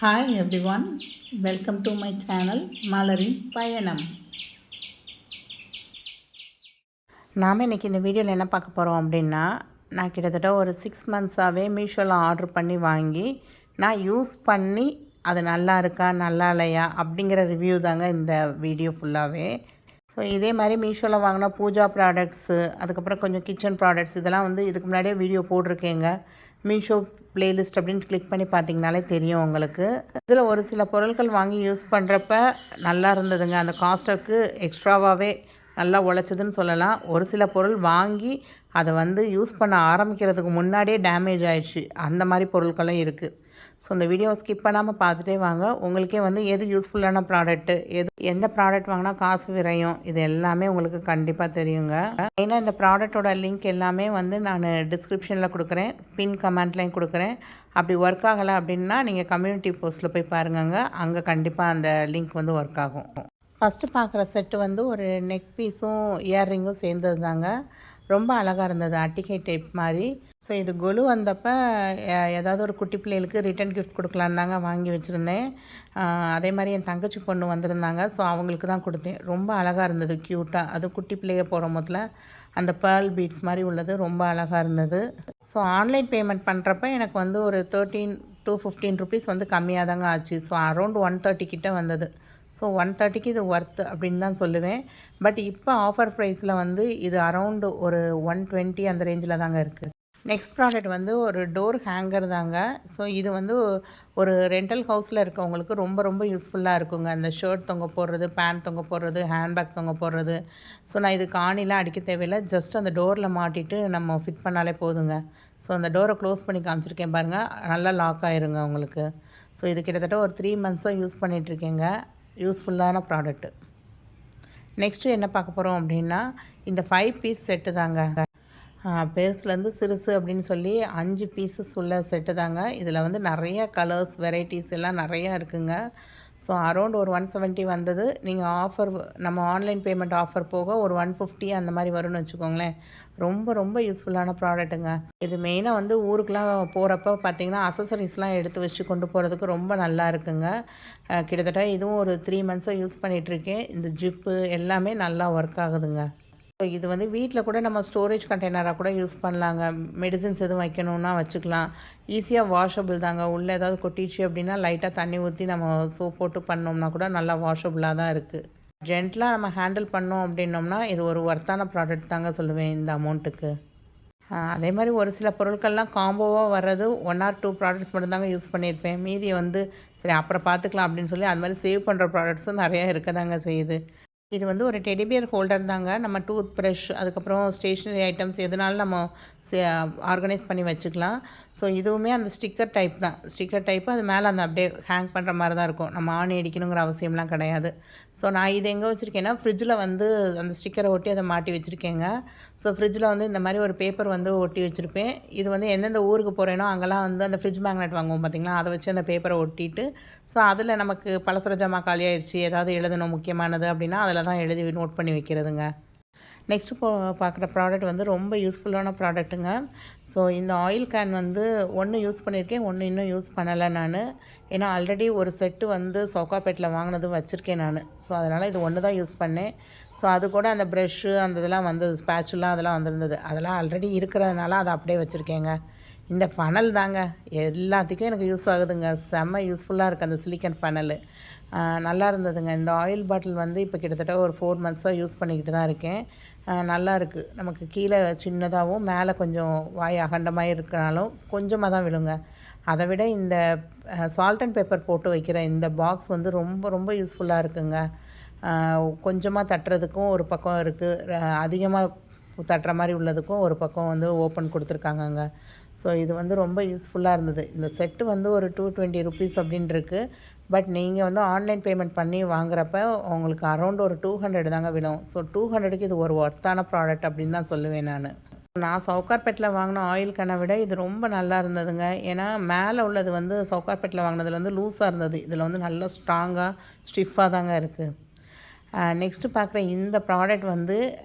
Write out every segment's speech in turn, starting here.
Hi everyone, welcome to my channel மலரின் பயணம். நாம் இன்றைக்கி இந்த வீடியோவில் என்ன பார்க்க போகிறோம் அப்படின்னா, நான் கிட்டத்தட்ட ஒரு 6 மந்த்ஸாகவே மீஷோவில் ஆர்டர் பண்ணி வாங்கி நான் யூஸ் பண்ணி அது நல்லா இருக்கா நல்லா இல்லையா அப்படிங்கிற ரிவ்யூ தாங்க இந்த வீடியோ ஃபுல்லாகவே. ஸோ இதே மாதிரி மீஷோவில் வாங்கின பூஜா ப்ராடக்ட்ஸு, அதுக்கப்புறம் கொஞ்சம் கிச்சன் ப்ராடக்ட்ஸ் இதெல்லாம் வந்து இதுக்கு முன்னாடியே வீடியோ போட்டிருக்கேங்க. மீஷோ ப்ளேலிஸ்ட் அப்படின்னு கிளிக் பண்ணி பார்த்தீங்கனாலே தெரியும் உங்களுக்கு. இதில் ஒரு சில பொருட்கள் வாங்கி யூஸ் பண்ணுறப்ப நல்லா இருந்ததுங்க. அந்த காஸ்ட்டுக்கு எக்ஸ்ட்ராவாகவே நல்லா உழைச்சதுன்னு சொல்லலாம். ஒரு சில பொருள் வாங்கி அதை வந்து யூஸ் பண்ண ஆரம்பிக்கிறதுக்கு முன்னாடியே டேமேஜ் ஆயிடுச்சு. அந்த மாதிரி பொருட்களும் இருக்குது. ஸோ இந்த வீடியோவை ஸ்கிப் பண்ணாமல் பார்த்துட்டே வாங்க. உங்களுக்கே வந்து எது யூஸ்ஃபுல்லான ப்ராடக்ட்டு, எந்த ப்ராடக்ட் வாங்கினா காசு விரையும், இது எல்லாமே உங்களுக்கு கண்டிப்பாக தெரியுங்க. ஏன்னா இந்த ப்ராடக்டோட லிங்க் எல்லாமே வந்து நான் டிஸ்கிரிப்ஷனில் கொடுக்குறேன், பின் கமெண்ட்லேயும் கொடுக்குறேன். அப்படி ஒர்க் ஆகலை அப்படின்னா நீங்கள் கம்யூனிட்டி போஸ்ட்டில் போய் பாருங்கங்க, அங்கே கண்டிப்பாக அந்த லிங்க் வந்து ஒர்க் ஆகும். ஃபஸ்ட்டு பார்க்குற செட்டு வந்து ஒரு நெக் பீஸும் இயர்ரிங்கும் சேர்ந்தது தாங்க. ரொம்ப அழகாக இருந்தது, அட்டிகை டைப் மாதிரி. ஸோ இது கொலு வந்தப்போ ஏதாவது ஒரு குட்டி பிள்ளைகளுக்கு ரிட்டன் கிஃப்ட் கொடுக்கலான்னு தாங்க வாங்கி வச்சுருந்தேன். அதே மாதிரி என் தங்கச்சி பொண்ணு வந்திருந்தாங்க, ஸோ அவங்களுக்கு தான் கொடுத்தேன். ரொம்ப அழகாக இருந்தது, க்யூட்டாக. அது குட்டி பிள்ளைய போகிற முதல்ல அந்த பேர்ல் பீட்ஸ் மாதிரி உள்ளது ரொம்ப அழகாக இருந்தது. ஸோ ஆன்லைன் பேமெண்ட் பண்ணுறப்ப எனக்கு வந்து ஒரு 13 to 15 ருபீஸ் வந்து கம்மியாக தாங்க ஆச்சு. ஸோ அரௌண்ட் 130 கிட்டே வந்தது. ஸோ 130க்கு இது ஒர்த் அப்படின்னு தான் சொல்லுவேன். பட் இப்போ ஆஃபர் ப்ரைஸில் வந்து இது அரௌண்டு ஒரு 120 அந்த ரேஞ்சில் தாங்க இருக்குது. நெக்ஸ்ட் ப்ராடக்ட் வந்து ஒரு டோர் ஹேங்கர் தாங்க. ஸோ இது வந்து ஒரு ரெண்டல் ஹவுஸில் இருக்கவங்களுக்கு ரொம்ப ரொம்ப யூஸ்ஃபுல்லாக இருக்குங்க. அந்த ஷர்ட் தொங்க போடுறது, பேண்ட் தொங்க போடுறது, ஹேண்ட்பேக் தொங்க போடுறது. ஸோ நான் இது காணிலாம் அடிக்க தேவையில்லை, ஜஸ்ட் அந்த டோரில் மாட்டிட்டு நம்ம ஃபிட் பண்ணாலே போதுங்க. ஸோ அந்த டோரை க்ளோஸ் பண்ணி காமிச்சிருக்கேன் பாருங்கள், நல்லா லாக் ஆயிருங்க உங்களுக்கு. ஸோ இது கிட்டத்தட்ட ஒரு 3 மந்த்ஸாக யூஸ் பண்ணிகிட்ருக்கேங்க. யூஸ்ஃபுல்லான ப்ராடக்ட்டு. நெக்ஸ்ட்டு என்ன பார்க்க போகிறோம் அப்படின்னா, இந்த 5 பீஸ் செட்டு தாங்க. பெருசுலேருந்து சிறுசு அப்படின்னு சொல்லி 5 பீசஸ் உள்ள செட்டு தாங்க. இதில் வந்து நிறைய கலர்ஸ் வெரைட்டிஸ் எல்லாம் நிறையா இருக்குங்க. ஸோ அரௌண்ட் ஒரு 170 வந்தது. நீங்கள் ஆஃபர் நம்ம ஆன்லைன் பேமெண்ட் ஆஃபர் போக ஒரு 150 அந்த மாதிரி வரும்னு வச்சுக்கோங்களேன். ரொம்ப ரொம்ப யூஸ்ஃபுல்லான ப்ராடக்ட்டுங்க. இது மெயினாக வந்து ஊருக்கெலாம் போகிறப்ப பார்த்திங்கன்னா அசசரிஸ்லாம் எடுத்து வச்சு கொண்டு போகிறதுக்கு ரொம்ப நல்லா இருக்குங்க. கிட்டத்தட்ட இதுவும் ஒரு 3 மந்த்ஸாக யூஸ் பண்ணிகிட்ருக்கேன். இந்த ஜிப்பு எல்லாமே நல்லா ஒர்க் ஆகுதுங்க. ஸோ இது வந்து வீட்டில் கூட நம்ம ஸ்டோரேஜ் கண்டெய்னராக கூட யூஸ் பண்ணலாங்க. மெடிசின்ஸ் எதுவும் வைக்கணுன்னா வச்சுக்கலாம். ஈஸியாக வாஷபிள் தாங்க. உள்ளே ஏதாவது கொட்டிச்சு அப்படின்னா லைட்டாக தண்ணி ஊற்றி நம்ம சோப் போட்டு பண்ணோம்னா கூட நல்லா வாஷபிளாக தான் இருக்குது. ஜென்டலாக நம்ம ஹேண்டில் பண்ணோம் அப்படின்னோம்னா இது ஒரு ஒர்த்தான ப்ராடக்ட் தாங்க சொல்லுவேன் இந்த அமௌண்ட்டுக்கு. அதே மாதிரி ஒரு சில பொருட்கள்லாம் காம்போவாக வர்றது 1 or 2 ப்ராடக்ட்ஸ் மட்டும்தாங்க யூஸ் பண்ணியிருப்பேன். மீதி வந்து சரி அப்புறம் பார்த்துக்கலாம் அப்படின்னு சொல்லி அது மாதிரி சேவ் பண்ணுற ப்ராடக்ட்ஸும் நிறையா இருக்க தாங்க செய்யுது. இது வந்து ஒரு டெடிபியர் ஹோல்டர் தாங்க. நம்ம டூத் ப்ரஷ், அதுக்கப்புறம் ஸ்டேஷ்னரி ஐட்டம்ஸ் எதுனாலும் நம்ம ஆர்கனைஸ் பண்ணி வச்சுக்கலாம். ஸோ இதுவுமே அந்த ஸ்டிக்கர் டைப் தான். ஸ்டிக்கர் டைப்பு அது மேலே அந்த அப்படியே ஹேங் பண்ணுற மாதிரி தான் இருக்கும். நம்ம ஆணி அடிக்கணுங்கிற அவசியம்லாம் கிடையாது. ஸோ நான் இது எங்கே வச்சுருக்கேன்னா ஃப்ரிட்ஜில் வந்து அந்த ஸ்டிக்கரை ஒட்டி அதை மாட்டி வச்சுருக்கேங்க. ஸோ ஃப்ரிட்ஜில் வந்து இந்த மாதிரி ஒரு பேப்பர் வந்து ஒட்டி வச்சுருப்பேன். இது வந்து எந்தெந்த ஊருக்கு போகிறேனோ அங்கெல்லாம் வந்து அந்த ஃப்ரிட்ஜ் மேக்னெட் வாங்குவோம் பார்த்திங்களா, அதை வச்சு அந்த பேப்பரை ஒட்டிட்டு ஸோ அதில் நமக்கு பலசர ஜாமா காலியாகிடுச்சு, ஏதாவது எழுதணும் முக்கியமானது அப்படின்னா அதில் தான் எழுதி நோட் பண்ணி வைக்கிறதுங்க. நெக்ஸ்ட்டு பார்க்குற ப்ராடக்ட் வந்து ரொம்ப யூஸ்ஃபுல்லான ப்ராடக்ட்டுங்க. ஸோ இந்த ஆயில் கேன் வந்து ஒன்று யூஸ் பண்ணியிருக்கேன், ஒன்று இன்னும் யூஸ் பண்ணலை நான். ஏன்னா ஆல்ரெடி ஒரு செட்டு வந்து சவுகாப்பேட்டில் வாங்கினது வச்சுருக்கேன் நான். ஸோ அதனால் இது ஒன்று தான் யூஸ் பண்ணேன். ஸோ அது கூட அந்த ப்ரெஷ்ஷு அந்த இதெல்லாம் வந்தது, ஸ்பேச்சுலாம் அதெல்லாம் வந்திருந்தது. அதெல்லாம் ஆல்ரெடி இருக்கிறதுனால அதை அப்படியே வச்சுருக்கேங்க. இந்த ஃபனல் தாங்க எல்லாத்துக்கும் எனக்கு யூஸ் ஆகுதுங்க. செம்ம யூஸ்ஃபுல்லாக இருக்குது அந்த சிலிக்கன் ஃபனலு. நல்லா இருந்ததுங்க. இந்த ஆயில் பாட்டில் வந்து இப்போ கிட்டத்தட்ட ஒரு 4 மந்த்ஸாக யூஸ் பண்ணிக்கிட்டு தான் இருக்கேன். நல்லா இருக்குது. நமக்கு கீழே சின்னதாகவும் மேலே கொஞ்சம் வாய் அகண்டமாக இருக்கனாலும் கொஞ்சமாக தான் விழுங்க. அதை விட இந்த சால்ட் அண்ட் பெப்பர் போட்டு வைக்கிற இந்த பாக்ஸ் வந்து ரொம்ப ரொம்ப யூஸ்ஃபுல்லாக இருக்குங்க. கொஞ்சமாக தட்டுறதுக்கும் ஒரு பக்கம் இருக்குது, அதிகமாக தட்டுற மாதிரி உள்ளதுக்கும் ஒரு பக்கம் வந்து ஓப்பன் கொடுத்துருக்காங்கங்க. ஸோ இது வந்து ரொம்ப யூஸ்ஃபுல்லாக இருந்தது. இந்த செட்டு வந்து ஒரு 220 ருபீஸ் அப்படின்னு இருக்குது. பட் நீங்கள் வந்து ஆன்லைன் பேமெண்ட் பண்ணி வாங்குறப்ப உங்களுக்கு அரௌண்ட் ஒரு 200 தாங்க விடும். ஸோ 200க்கு இது ஒரு ஒர்த்தான ப்ராடக்ட் அப்படின்னு தான் சொல்லுவேன் நான் சவுகார்பேட்டில் வாங்கின ஆயில் கேனை விட இது ரொம்ப நல்லா இருந்ததுங்க. ஏன்னா மேலே உள்ளது வந்து சவுகார்பேட்டில் வாங்கினதில் வந்து லூஸாக இருந்தது. இதில் வந்து நல்லா ஸ்ட்ராங்காக ஸ்டிஃபாக தாங்க இருக்குது. நெக்ஸ்ட்டு பார்க்குற இந்த ப்ராடக்ட் வந்து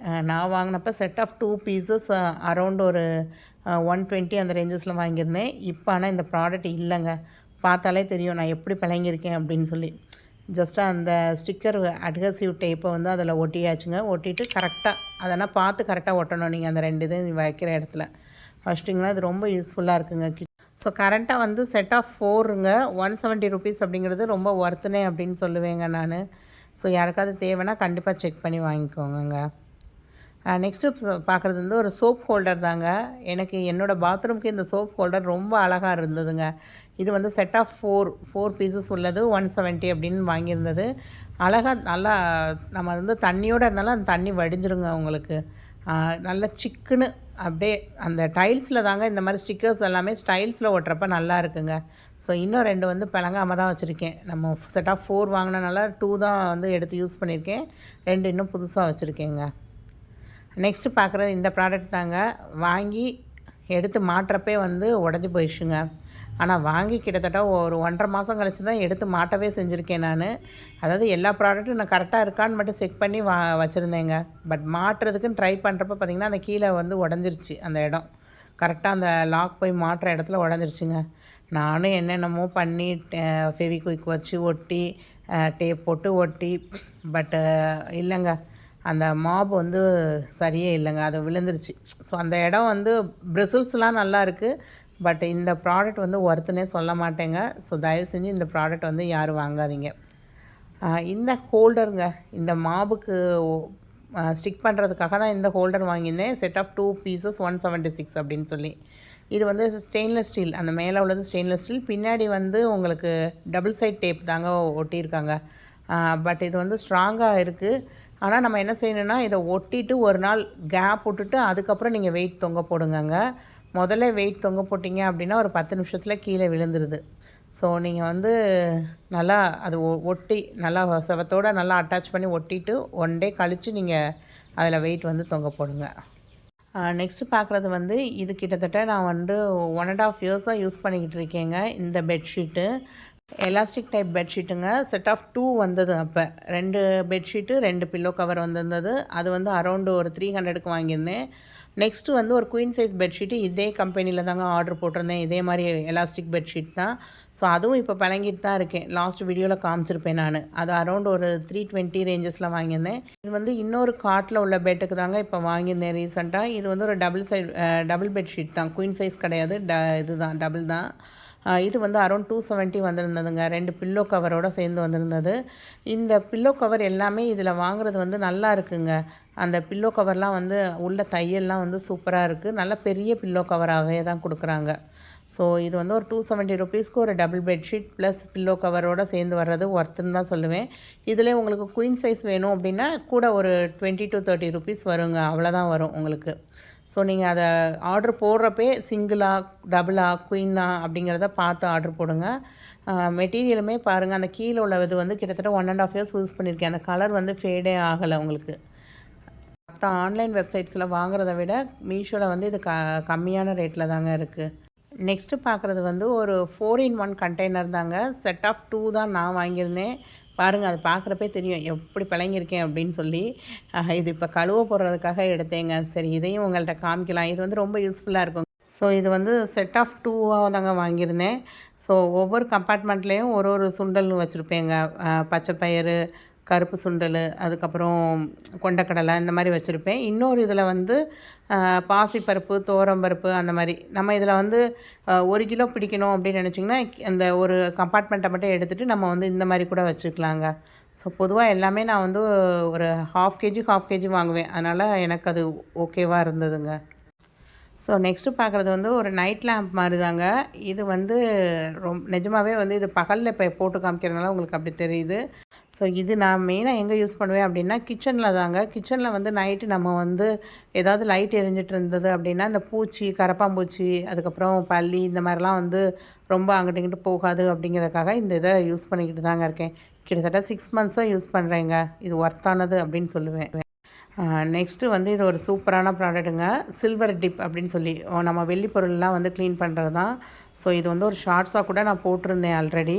நான் வாங்கினப்போ செட் ஆஃப் 2 பீசஸ் அரௌண்ட் ஒரு 120 அந்த ரேஞ்சஸில் வாங்கியிருந்தேன். இப்போ ஆனால் இந்த ப்ராடக்ட் இல்லைங்க. பார்த்தாலே தெரியும் நான் எப்படி பழங்கியிருக்கேன் அப்படின்னு சொல்லி. ஜஸ்ட்டு அந்த ஸ்டிக்கர் அட்ஹசிவ் டேப்பை வந்து அதில் ஒட்டியாச்சுங்க. ஒட்டிட்டு கரெக்டாக அதெல்லாம் பார்த்து கரெக்டாக ஒட்டணும் நீங்கள் அந்த 2 இதையும் வைக்கிற இடத்துல ஃபஸ்ட்டிங்கன்னா இது ரொம்ப யூஸ்ஃபுல்லாக இருக்குங்க. ஸோ கரண்ட்டாக வந்து செட் ஆஃப் 4ங்க ₹170 அப்படிங்கிறது ரொம்ப ஒர்த்துனே அப்படின்னு சொல்லுவேங்க நான். ஸோ யாருக்காவது தேவைன்னா கண்டிப்பாக செக் பண்ணி வாங்கிக்கோங்க. நெக்ஸ்ட்டு பார்க்குறது வந்து ஒரு சோப் ஹோல்டர் தாங்க. எனக்கு என்னோடய பாத்ரூம்க்கு இந்த சோப் ஹோல்டர் ரொம்ப அழகாக இருந்ததுங்க. இது வந்து செட் ஆஃப் 4 பீசஸ் உள்ளது 170 அப்படின்னு வாங்கியிருந்தது. அழகாக நல்லா நம்ம வந்து தண்ணியோடு இருந்தாலும் அந்த தண்ணி வடிஞ்சிருங்க உங்களுக்கு. நல்லா சிக்குன்னு அப்படியே அந்த டைல்ஸில் தாங்க இந்த மாதிரி ஸ்டிக்கர்ஸ் எல்லாமே ஸ்டைல்ஸில் ஒட்டுறப்ப நல்லா இருக்குங்க. ஸோ இன்னும் 2 வந்து பழங்காமல் தான் வச்சுருக்கேன். நம்ம செட் ஆஃப் 4 வாங்கினனால 2 தான் வந்து எடுத்து யூஸ் பண்ணியிருக்கேன். 2 இன்னும் புதுசாக வச்சுருக்கேங்க. நெக்ஸ்ட்டு பார்க்குறது இந்த ப்ராடக்ட் தாங்க. வாங்கி எடுத்து மாட்டுறப்பே வந்து உடஞ்சி போயிடுச்சுங்க. ஆனால் வாங்கி கிட்டத்தட்ட ஒரு 1.5 மாதம் கழிச்சு தான் எடுத்து மாட்டவே செஞ்சுருக்கேன் நான். அதாவது எல்லா ப்ராடக்ட்டும் நான் கரெக்டாக இருக்கான்னு மட்டும் செக் பண்ணி வச்சுருந்தேங்க. பட் மாட்டுறதுக்குன்னு ட்ரை பண்ணுறப்ப பார்த்திங்கன்னா அந்த கீழே வந்து உடஞ்சிருச்சு அந்த இடம். கரெக்டாக அந்த லாக் போய் மாட்டுற இடத்துல உடஞ்சிருச்சுங்க. நானும் என்னென்னமோ பண்ணி ஃபெவிக்விக் வச்சு ஒட்டி டேப் போட்டு ஒட்டி பட்டு இல்லைங்க, அந்த மாப் வந்து சரியே இல்லைங்க, அது விழுந்துருச்சு. ஸோ அந்த இடம் வந்து பிரிசில்ஸ்லாம் நல்லா இருக்குது. பட் இந்த ப்ராடக்ட் வந்து ஒர்த்துனே சொல்ல மாட்டேங்க. ஸோ தயவு செஞ்சு இந்த ப்ராடக்ட் வந்து யாரும் வாங்காதீங்க. இந்த ஹோல்டருங்க, இந்த மாபுக்கு ஸ்டிக் பண்ணுறதுக்காக தான் இந்த ஹோல்டர் வாங்கியிருந்தேன். செட் ஆஃப் 2 பீசஸ் 176 அப்படின்னு சொல்லி. இது வந்து ஸ்டெயின்லெஸ் ஸ்டீல், அந்த மேலே உள்ளது ஸ்டெயின்லெஸ் ஸ்டீல். பின்னாடி வந்து உங்களுக்கு டபுள் சைட் டேப் தாங்க ஒட்டியிருக்காங்க. பட் இது வந்து ஸ்ட்ராங்காக இருக்குது. ஆனால் நம்ம என்ன செய்யணுன்னா இதை ஒட்டிட்டு ஒரு நாள் கேப் விட்டுட்டு அதுக்கப்புறம் நீங்கள் வெயிட் தொங்க போடுங்கங்க. முதல்ல வெயிட் தொங்க போட்டிங்க அப்படின்னா ஒரு 10 நிமிஷத்தில் கீழே விழுந்துருது. ஸோ நீங்கள் வந்து நல்லா அது ஒட்டி நல்லா செவத்தோடு நல்லா அட்டாச் பண்ணி ஒட்டிட்டு 1 டே கழித்து நீங்கள் அதில் வெயிட் வந்து தொங்க போடுங்க. நெக்ஸ்ட்டு பார்க்குறது வந்து இது கிட்டத்தட்ட நான் வந்து 1.5 இயர்ஸாக யூஸ் பண்ணிக்கிட்டு இருக்கேங்க. இந்த பெட்ஷீட்டு எலாஸ்டிக் டைப் பெட்ஷீட்டுங்க. செட் ஆஃப் 2 வந்தது. அப்போ 2 பெட்ஷீட்டு 2 பில்லோ கவர் வந்திருந்தது. அது வந்து அரௌண்டு ஒரு 300க்கு வாங்கியிருந்தேன். நெக்ஸ்ட்டு வந்து ஒரு குயின் சைஸ் பெட்ஷீட்டு இதே கம்பெனியில் தாங்க ஆர்டர் போட்டிருந்தேன். இதே மாதிரி எலாஸ்டிக் பெட்ஷீட் தான். ஸோ அதுவும் இப்போ பழங்கிட்டு தான் இருக்கேன். லாஸ்ட் வீடியோவில் காமிச்சிருப்பேன் நான். அது அரௌண்ட் ஒரு 320 ரேஞ்சஸில் வாங்கியிருந்தேன். இது வந்து இன்னொரு காட்டில் உள்ள பெட்டுக்கு தாங்க இப்போ வாங்கியிருந்தேன் ரீசெண்டாக. இது வந்து ஒரு டபுள் பெட்ஷீட் தான், குயின் சைஸ் கிடையாது. இதுதான் டபுள் தான். இது வந்து அரௌண்ட் 270 வந்திருந்ததுங்க. 2 பில்லோ கவரோடு சேர்ந்து வந்திருந்தது. இந்த பில்லோ கவர் எல்லாமே இதில் வாங்குறது வந்து நல்லா இருக்குங்க. அந்த பில்லோ கவர்லாம் வந்து உள்ள தையல்லாம் வந்து சூப்பராக இருக்குது. நல்ல பெரிய பில்லோ கவராகவே தான் கொடுக்குறாங்க. ஸோ இது வந்து ஒரு 270 ருபீஸ்க்கு ஒரு டபுள் பெட்ஷீட் ப்ளஸ் பில்லோ கவரோடு சேர்ந்து வர்றது ஒர்த்துன்னு தான் சொல்லுவேன். இதில் உங்களுக்கு குயின் சைஸ் வேணும் அப்படின்னா கூட ஒரு 20 to 30 ருபீஸ் வருங்க. அவ்வளோதான் வரும் உங்களுக்கு. ஸோ நீங்கள் அதை ஆர்டர் போடுறப்பே சிங்கிளா, டபுளா, குயின்னா அப்படிங்கிறத பார்த்து ஆர்டர் போடுங்க. மெட்டீரியலுமே பாருங்கள், அந்த கீழே உள்ள இது வந்து கிட்டத்தட்ட 1.5 இயர்ஸ் யூஸ் பண்ணியிருக்கேன். அந்த கலர் வந்து ஃபேடே ஆகலை உங்களுக்கு. மற்ற ஆன்லைன் வெப்சைட்ஸில் வாங்குறத விட மீஷோவில் வந்து இது கம்மியான ரேட்டில் தாங்க இருக்குது. நெக்ஸ்ட்டு பார்க்குறது வந்து ஒரு 4-in-1 கண்டெய்னர் தாங்க. செட் ஆஃப் 2 தான் நான் வாங்கியிருந்தேன். பாருங்கள், அது பார்க்குறப்பே தெரியும் எப்படி பழங்கியிருக்கேன் அப்படின்னு சொல்லி. இது இப்போ கழுவ போடுறதுக்காக எடுத்தேங்க. சரி, இதையும் உங்கள்கிட்ட காமிக்கலாம். இது வந்து ரொம்ப யூஸ்ஃபுல்லாக இருக்கும். ஸோ இது வந்து செட் ஆஃப் 2 தாங்க வாங்கியிருந்தேன். ஸோ ஒவ்வொரு கம்பார்ட்மெண்ட்லேயும் ஒரு சுண்டல் வச்சுருப்பேங்க. பச்சை பயிறு, கருப்பு சுண்டல், அதுக்கப்புறம் கொண்டக்கடலை, இந்த மாதிரி வச்சுருப்பேன். இன்னொரு இதில் வந்து பாசிப்பருப்பு, துவரம்பருப்பு, அந்த மாதிரி. நம்ம இதில் வந்து 1 கிலோ பிடிக்கணும் அப்படின்னு நினச்சிங்கன்னா அந்த ஒரு கம்பார்ட்மெண்ட்டை மட்டும் எடுத்துகிட்டு நம்ம வந்து இந்த மாதிரி கூட வச்சுக்கலாங்க. ஸோ பொதுவாக எல்லாமே நான் வந்து ஒரு ஹாஃப் கேஜி வாங்குவேன். அதனால் எனக்கு அது ஓகேவாக இருந்ததுங்க. ஸோ நெக்ஸ்ட்டு பார்க்குறது வந்து ஒரு நைட் லேம்ப் மாதிரி தாங்க. இது வந்து நிஜமாகவே வந்து இது பகலில் இப்போ போட்டு காமிக்கிறதுனால உங்களுக்கு அப்படி தெரியுது. ஸோ இது நான் மெயினாக எங்கே யூஸ் பண்ணுவேன் அப்படின்னா கிச்சனில் தாங்க. கிச்சனில் வந்து நைட்டு நம்ம வந்து ஏதாவது லைட் எரிஞ்சிட்டு இருந்தது அப்படின்னா இந்த பூச்சி, கரப்பாம்பூச்சி, அதுக்கப்புறம் பல்லி, இந்த மாதிரிலாம் வந்து ரொம்ப அங்கிட்டு இங்கிட்டு போகாது அப்படிங்கிறதுக்காக இந்த இதை யூஸ் பண்ணிக்கிட்டு தாங்க இருக்கேன். கிட்டத்தட்ட 6 மந்த்ஸாக யூஸ் பண்ணுறேங்க. இது ஒர்த்தானது அப்படின்னு சொல்லுவேன். நெக்ஸ்ட்டு வந்து இது ஒரு சூப்பரான ப்ராடக்ட்டுங்க. சில்வர் டிப் அப்படின்னு சொல்லி நம்ம வெள்ளி பொருள்லாம் வந்து க்ளீன் பண்ணுறது தான். ஸோ இது வந்து ஒரு ஷார்ட்ஸாக கூட நான் போட்டிருந்தேன் ஆல்ரெடி.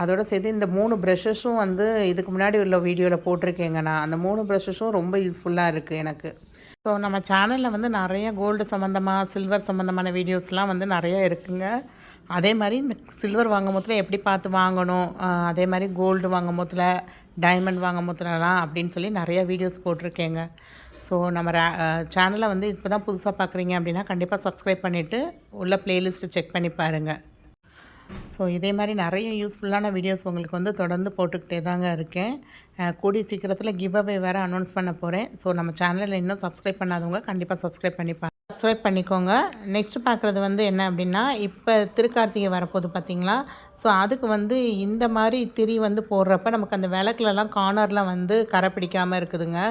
அதோடு சேர்த்து இந்த 3 ப்ரஷஸும் வந்து இதுக்கு முன்னாடி உள்ள வீடியோவில் போட்டிருக்கேங்க நான். அந்த 3 ப்ரஷஸும் ரொம்ப யூஸ்ஃபுல்லாக இருக்குது எனக்கு. ஸோ நம்ம சேனலில் வந்து நிறைய கோல்டு சம்மந்தமாக, சில்வர் சம்மந்தமான வீடியோஸ்லாம் வந்து நிறையா இருக்குங்க. அதே மாதிரி இந்த சில்வர் வாங்கும் போதில் எப்படி பார்த்து வாங்கணும், அதே மாதிரி கோல்டு வாங்கும் போதில், டைமண்ட் வாங்கும் போதுலலாம் அப்படின்னு சொல்லி நிறைய வீடியோஸ் போட்டிருக்கேங்க. ஸோ நம்ம சேனலை வந்து இப்போ தான் புதுசாக பார்க்குறீங்க அப்படின்னா கண்டிப்பாக சப்ஸ்கிரைப் பண்ணிவிட்டு உள்ள ப்ளேலிஸ்ட்டு செக் பண்ணி பாருங்கள். ஸோ இதே மாதிரி நிறைய யூஸ்ஃபுல்லான வீடியோஸ் உங்களுக்கு வந்து தொடர்ந்து போட்டுக்கிட்டே தாங்க இருக்கேன். கூடிய சீக்கிரத்தில் கிவ் அவே வேறு அனௌன்ஸ் பண்ண போகிறேன். ஸோ நம்ம சேனலில் இன்னும் சப்ஸ்கிரைப் பண்ணாதவங்க கண்டிப்பாக சப்ஸ்கிரைப் பண்ணிக்கோங்க. நெக்ஸ்ட்டு பார்க்குறது வந்து என்ன அப்படின்னா, இப்போ திருக்கார்த்திகை வரப்போகுது பார்த்திங்களா. ஸோ அதுக்கு வந்து இந்த மாதிரி திரி வந்து போடுறப்ப நமக்கு அந்த விளக்குலலாம் கார்னர்லாம் வந்து கரை பிடிக்காமல் இருக்குதுங்க.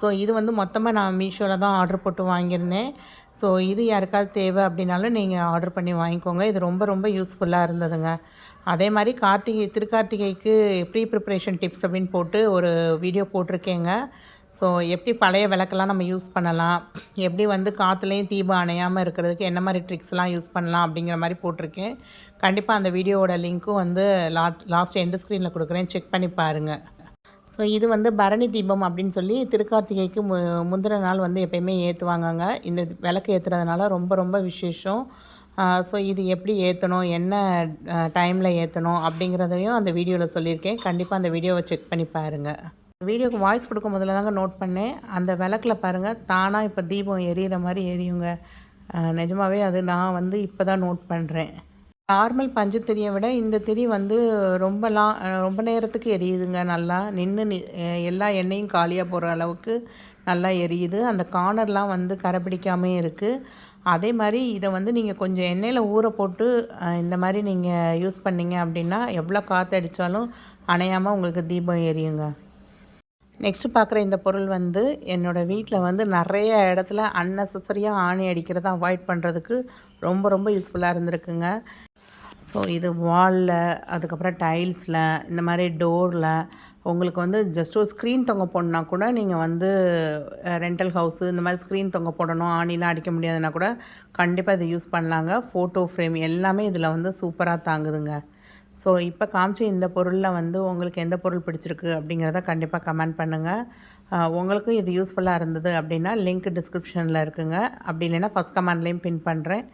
ஸோ இது வந்து மொத்தமாக நான் மீஷோவில் தான் ஆர்டர் போட்டு வாங்கியிருந்தேன். ஸோ இது யாருக்காவது தேவை அப்படின்னாலும் நீங்கள் ஆர்டர் பண்ணி வாங்கிக்கோங்க. இது ரொம்ப ரொம்ப யூஸ்ஃபுல்லாக இருந்ததுங்க. அதே மாதிரி திருக்கார்த்திகைக்கு ப்ரிப்ரேஷன் டிப்ஸ் அப்படின்னு போட்டு ஒரு வீடியோ போட்டிருக்கேங்க. ஸோ எப்படி பழைய விளக்கெல்லாம் நம்ம யூஸ் பண்ணலாம், எப்படி வந்து காற்றுலேயும் தீபம் அணையாமல் இருக்கிறதுக்கு என்ன மாதிரி ட்ரிக்ஸ்லாம் யூஸ் பண்ணலாம் அப்படிங்கிற மாதிரி போட்டிருக்கேன். கண்டிப்பாக அந்த வீடியோவோட லிங்க்கும் வந்து லாஸ்ட் எண்டு ஸ்க்ரீனில் கொடுக்குறேன், செக் பண்ணி பாருங்கள். ஸோ இது வந்து பரணி தீபம் அப்படின்னு சொல்லி திருக்கார்த்திகைக்கு முந்தின நாள் வந்து எப்போயுமே ஏற்றுவாங்கங்க. இந்த விளக்கு ஏற்றுறதுனால ரொம்ப ரொம்ப விசேஷம். ஸோ இது எப்படி ஏற்றணும், என்ன டைமில் ஏற்றணும் அப்படிங்கிறதையும் அந்த வீடியோவில் சொல்லியிருக்கேன். கண்டிப்பாக அந்த வீடியோவை செக் பண்ணி பாருங்கள். வீடியோக்கு வாய்ஸ் கொடுக்கும் போதில் தாங்க நோட் பண்ணேன், அந்த விளக்கில் பாருங்கள் தானாக இப்போ தீபம் எரியிற மாதிரி எரியுங்க. நிஜமாகவே அது நான் வந்து இப்போ தான் நோட் பண்ணுறேன். நார்மல் பஞ்சு திரியை விட இந்த திரி வந்து ரொம்ப நேரத்துக்கு எரியுதுங்க. நல்லா நின்று எல்லா எண்ணெயும் காலியாக போகிற அளவுக்கு நல்லா எரியுது. அந்த கார்னர்லாம் வந்து கரை பிடிக்காமே இருக்குது. அதே மாதிரி இதை வந்து நீங்கள் கொஞ்சம் எண்ணெயில் ஊற போட்டு இந்த மாதிரி நீங்கள் யூஸ் பண்ணிங்க அப்படின்னா எவ்வளோ காற்று அடித்தாலும் அணையாமல் உங்களுக்கு தீபம் எரியுங்க. நெக்ஸ்ட்டு பார்க்குற இந்த பொருள் வந்து என்னோடய வீட்டில் வந்து நிறைய இடத்துல அன்னெசரியாக ஆணி அடிக்கிறத அவாய்ட் பண்ணுறதுக்கு ரொம்ப ரொம்ப யூஸ்ஃபுல்லாக இருந்திருக்குங்க. ஸோ இது வாலில், அதுக்கப்புறம் டைல்ஸில், இந்த மாதிரி டோரில் உங்களுக்கு வந்து ஜஸ்ட் ஒரு ஸ்க்ரீன் தொங்க போடணுன்னா கூட நீங்கள் வந்து ரெண்டல் ஹவுஸு இந்த மாதிரி ஸ்க்ரீன் தொங்க போடணும், ஆணிலாம் அடிக்க முடியாதுன்னா கூட கண்டிப்பாக இதை யூஸ் பண்ணலாங்க. ஃபோட்டோ ஃப்ரேம் எல்லாமே இதில் வந்து சூப்பராக தாங்குதுங்க. ஸோ இப்போ காமிச்ச இந்த பொருளில் வந்து உங்களுக்கு எந்த பொருள் பிடிச்சிருக்கு அப்படிங்கிறத கண்டிப்பாக கமெண்ட் பண்ணுங்கள். உங்களுக்கும் இது யூஸ்ஃபுல்லாக இருந்தது அப்படின்னா லிங்க் டிஸ்கிரிப்ஷனில் இருக்குங்க. அப்படி இல்லைன்னா ஃபஸ்ட் கமெண்ட்லேயும் பின் பண்ணுறேன்.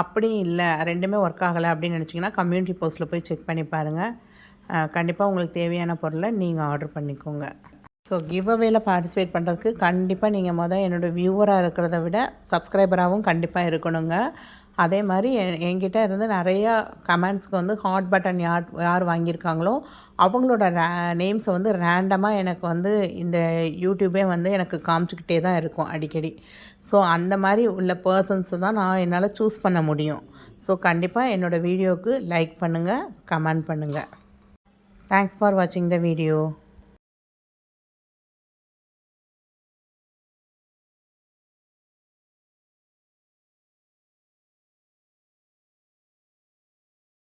அப்படி இல்லை ரெண்டுமே ஒர்க் ஆகலை அப்படின்னு நினச்சிங்கன்னா கம்யூனிட்டி போஸ்ட்டில் போய் செக் பண்ணி பாருங்கள். கண்டிப்பாக உங்களுக்கு தேவையான பொருளை நீங்கள் ஆர்டர் பண்ணிக்கோங்க. ஸோ கிவ் அவேல பார்ட்டிசிபேட் பண்ணுறதுக்கு கண்டிப்பாக நீங்கள் என்னோடய வியூவராக இருக்கிறத விட சப்ஸ்கிரைபராகவும் கண்டிப்பாக இருக்கணுங்க. அதே மாதிரி என்கிட்ட இருந்து நிறையா கமெண்ட்ஸ்க்கு வந்து ஹாட் பட்டன் யார் வாங்கியிருக்காங்களோ அவங்களோட நேம்ஸை வந்து ரேண்டமாக எனக்கு வந்து இந்த யூடியூபே வந்து எனக்கு காமிச்சிக்கிட்டே தான் இருக்கும் அடிக்கடி. ஸோ அந்த மாதிரி உள்ள பர்சன்ஸை தான் நான் என்னால் சூஸ் பண்ண முடியும். ஸோ கண்டிப்பாக என்னோடய வீடியோவுக்கு லைக் பண்ணுங்கள், கமெண்ட் பண்ணுங்கள். தேங்க்ஸ் ஃபார் வாட்சிங் த வீடியோ.